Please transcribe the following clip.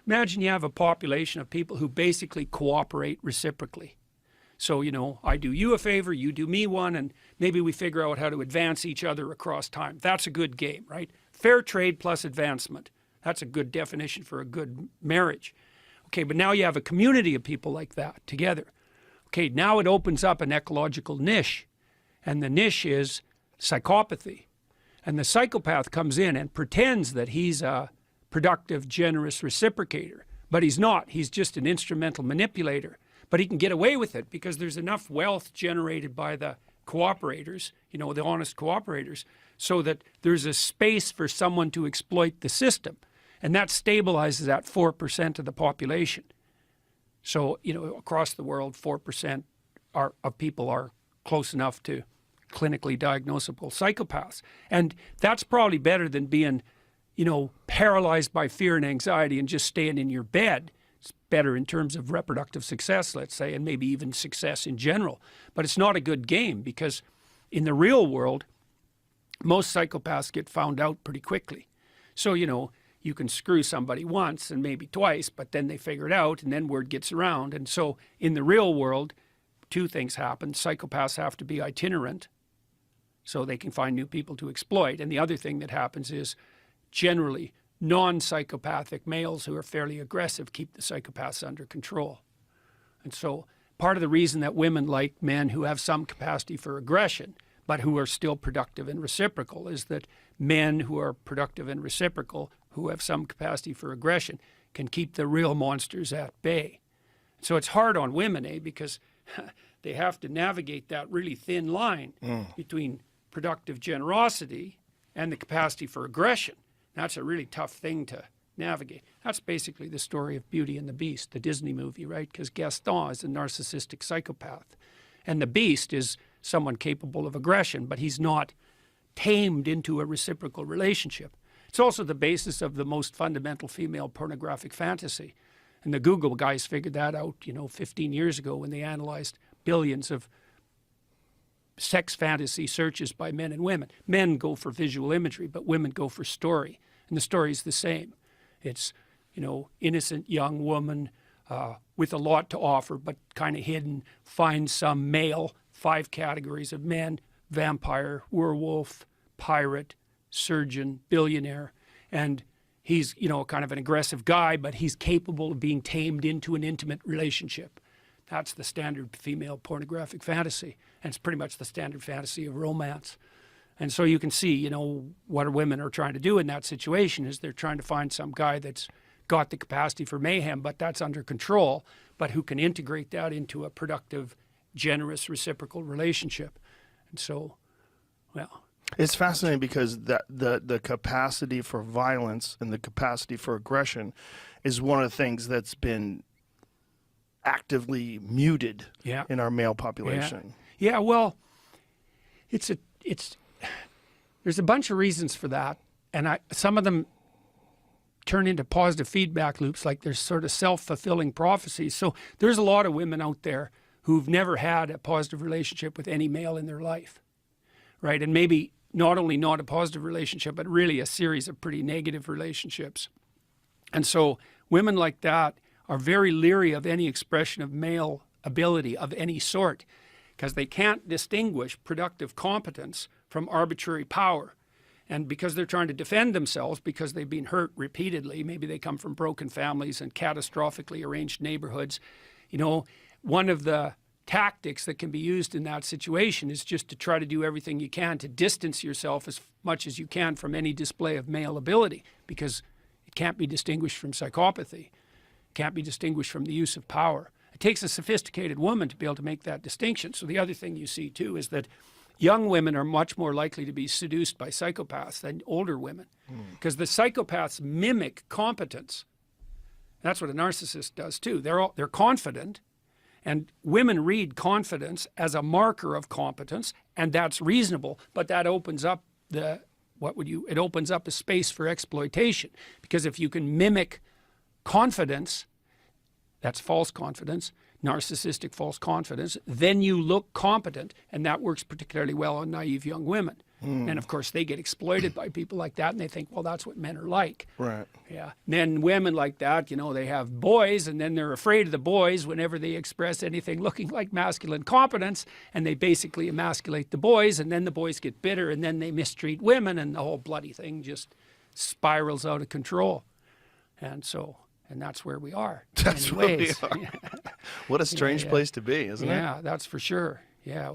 Imagine you have a population of people who basically cooperate reciprocally. So, you know, I do you a favor, you do me one, and maybe we figure out how to advance each other across time. That's a good game, right? Fair trade plus advancement. That's a good definition for a good marriage. Okay, but now you have a community of people like that together. Okay, now it opens up an ecological niche, and the niche is psychopathy. And the psychopath comes in and pretends that he's a productive, generous reciprocator, but he's not. He's just an instrumental manipulator. But he can get away with it because there's enough wealth generated by the cooperators, you know, the honest cooperators, so that there's a space for someone to exploit the system. And that stabilizes at 4% of the population. So, you know, across the world, 4% of people are close enough to clinically diagnosable psychopaths. And that's probably better than being, you know, paralyzed by fear and anxiety and just staying in your bed. It's better in terms of reproductive success, let's say, and maybe even success in general. But it's not a good game because in the real world, most psychopaths get found out pretty quickly. So, you know, you can screw somebody once and maybe twice, but then they figure it out and then word gets around. And so in the real world, two things happen. Psychopaths have to be itinerant so they can find new people to exploit. And the other thing that happens is generally non-psychopathic males who are fairly aggressive keep the psychopaths under control. And so part of the reason that women like men who have some capacity for aggression but who are still productive and reciprocal is that men who are productive and reciprocal who have some capacity for aggression can keep the real monsters at bay. So it's hard on women, because they have to navigate that really thin line between productive generosity and the capacity for aggression. That's a really tough thing to navigate. That's basically the story of Beauty and the Beast, the Disney movie, right? Because Gaston is a narcissistic psychopath. And the Beast is someone capable of aggression, but he's not tamed into a reciprocal relationship. It's also the basis of the most fundamental female pornographic fantasy. And the Google guys figured that out, 15 years ago when they analyzed billions of sex fantasy searches by men and women. Men go for visual imagery, but women go for story. And the story is the same. It's, innocent young woman with a lot to offer, but kind of hidden, finds some male, 5 categories of men: vampire, werewolf, pirate, surgeon, billionaire. And he's, kind of an aggressive guy, but he's capable of being tamed into an intimate relationship. That's the standard female pornographic fantasy. And it's pretty much the standard fantasy of romance. And so you can see, what women are trying to do in that situation is they're trying to find some guy that's got the capacity for mayhem, but that's under control, but who can integrate that into a productive, generous, reciprocal relationship. And so, well... It's fascinating because the capacity for violence and the capacity for aggression is one of the things that's been actively muted in our male population. Yeah, well, there's a bunch of reasons for that, and some of them turn into positive feedback loops, like there's sort of self-fulfilling prophecies. So there's a lot of women out there who've never had a positive relationship with any male in their life, right? And maybe not only not a positive relationship, but really a series of pretty negative relationships. And so women like that are very leery of any expression of male ability of any sort, because they can't distinguish productive competence from arbitrary power. And because they're trying to defend themselves, because they've been hurt repeatedly, maybe they come from broken families and catastrophically arranged neighborhoods, one of the tactics that can be used in that situation is just to try to do everything you can to distance yourself as much as you can from any display of male ability, because it can't be distinguished from psychopathy. It can't be distinguished from the use of power. It takes a sophisticated woman to be able to make that distinction. So the other thing you see too is that young women are much more likely to be seduced by psychopaths than older women, because the psychopaths mimic competence. That's what a narcissist does too. They're confident, and women read confidence as a marker of competence, and that's reasonable, but that opens up it opens up a space for exploitation, because if you can mimic confidence, that's false confidence, narcissistic false confidence, then you look competent, and that works particularly well on naive young women. And of course, they get exploited by people like that, and they think, well, that's what men are like. Right. Yeah. And then women like that, you know, they have boys, and then they're afraid of the boys whenever they express anything looking like masculine competence, and they basically emasculate the boys, and then the boys get bitter, and then they mistreat women, and the whole bloody thing just spirals out of control. And so, and that's where we are. That's where we are. What a strange place to be, isn't it? Yeah, that's for sure. Yeah.